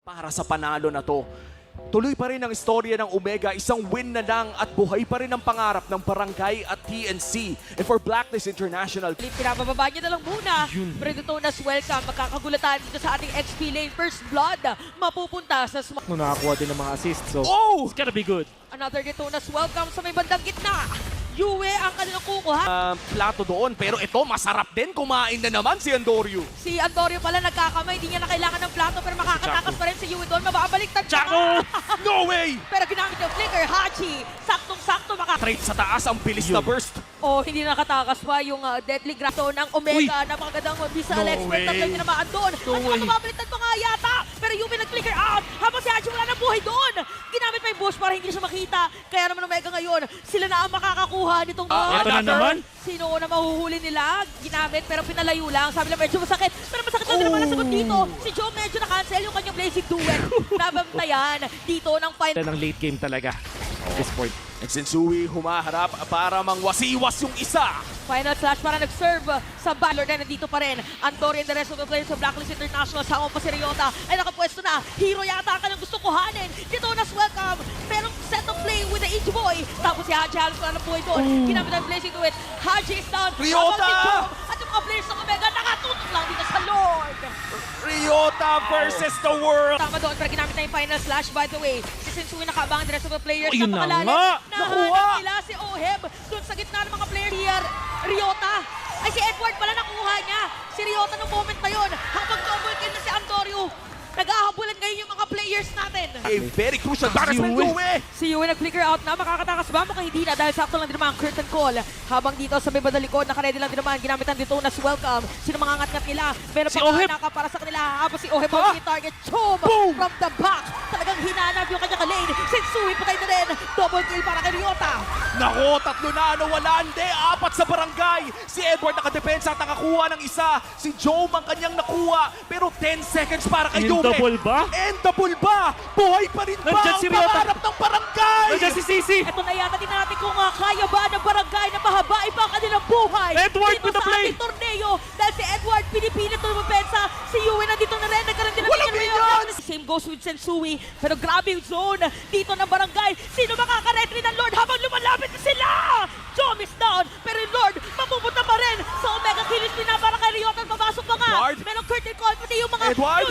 para sa panalo na to. Tuloy pa rin ang istorya ng Omega, isang win na lang at buhay pa rin ang pangarap ng Barangay at TNC. And for Blacklist International, Pinabababa niya na lang muna. Predatonas welcome. Magkakagulatan dito sa ating XP lane. First blood mapupunta sa No, nakakuha din ng mga assists. So, oh! it's gotta be good. another Detonas welcome sa may bandang gitna. Yue ang kanilang kukuha. Plato doon, pero ito masarap din, kumain na naman si Andorio. Si Andorio pala nagkakamay. Hindi niya na kailangan ng plato pero makakatakas pa rin si Yue doon. Mababaliktad siya. Chaco! No way! Pero ginamit yung flicker. Hachi. Saktong-sakto Straight sa taas, ang bilis na burst. Oh, hindi nakatakas pa yung deadly grato ng Omega na mga gandang Visual No Expert na way. play naman doon. No At saka way. mababaliktad pa nga yata. Pero Yumi nag-flicker out. Habang si Hachi wala ng buhay doon. Ginamit pa yung bush para hindi siya makita. Kaya naman Omega ngayon, sila na ang makakakuha nitong Ito na naman. Sino na mahuhuli nila? Ginamit pero pinalayo lang. Sabi lang medyo masakit. Pero masakit lang din naman nasagot dito. Si Joe medyo na-cancel yung kanyang Blazing Duet. Nabantayan dito ng final. Ng late game talaga. At this point. And Sensui humaharap para mangwasiwas yung isa. Final slash para nag-serve sa Valor na nandito pa rin. Andori and the rest of the players sa Blacklist International. Sama pa si Ryota ay nakapwesto na. Hero yata ang kanyang gusto kuhanin. Detonas welcome. Pero set of play with the Ichiboy. Tapos si Haji halos wala ng buhay doon. Ginamit ang Blazing Duet. Haji is down. Ryota! Habang si Joe at yung mga players ng Omega nakatutok lang dito sa Lord. Ryota versus the world. Tama doon, pero ginamit na yung final slash by the way. Si Sensui nakaabangan the rest of the players. Oh, yun na Napakalalim. nga! Nahanap Nakuha! nila si Oheb doon sa gitna ng mga player here. Ryota. Ay, si Edward pala nakuha niya. Si Ryota nung moment na yun. Habang double kill na si Andorio. Nag-ahabulan ngayon yung mga players natin. A very crucial para sa Yue. Si Yue nag-flicker out na. Makakatakas ba? Mukhang hindi na dahil sakto lang din naman ang curtain call. Habang dito sa may bandang likod, nakaredy lang din naman. Ginamit ang Detonas welcome. Sino mga ngat-ngat nila? Meron Si pa Oheb. naka para sa kanila. Habang si Oheb ang target. Choom! Boom! From the back. Talagang hinanap yung kanyang lane. Sensui patay na rin. Double kill para kay Ryota. Nako, tatlo na wala hindi. Apat sa barangay. Si Edward nakadepensa at nakakuha ng isa. Si Joe ang kanyang nakuha. Pero 10 seconds para kay Yume. Endable ba? Endable ba? Buhay pa rin ba Nandyan ang si Ryota. pangarap ng barangay? Nandiyan si Sisi! Ito na yata din natin kung kaya ba ng barangay na mahabain pa ang kanilang buhay. Edward dito with the sa play. ating torneo. Dahil si Edward pinipilit na lumapensa. Si Yue nandito na rin. Nagkaroon din ng Walang minion minions! reaction. Same goes with Sensui. Pero grabe yung zone dito ng barangay. Sino makakaretry ng Lord habang lumalapit na sila? Jom is down. Pero yung Lord mapupunta pa rin sa Omega Killis na para kay Ryota. Papasok pa nga. Edward. Merong curtain call pati yung mga Edward.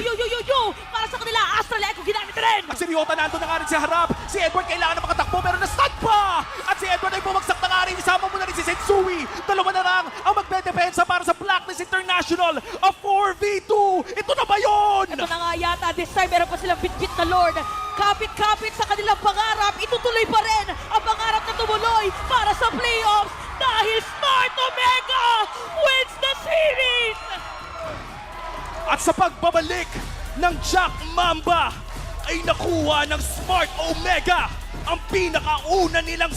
yo para sa kanila. Astral Echo ginamit rin. At si Ryota nandun na nga rin sa harap. Si Edward kailangan na makatakbo pero na-stun pa! At si Edward ay bumagsak na nga rin. Isama mo na rin si Sensui. Dalawa na lang ang magdedepensa para sa Blacklist International. A 4v2! Ito na ba yun? Ito na nga yata, this time meron pa silang bit-bit na Lord. Kapit-kapit sa kanilang pangarap, itutuloy pa rin ang pangarap na tumuloy para sa playoffs dahil Smart Omega wins the series! At sa pagbabalik ng Jack Mamba ay nakuha ng Smart Omega ang pinakauna nilang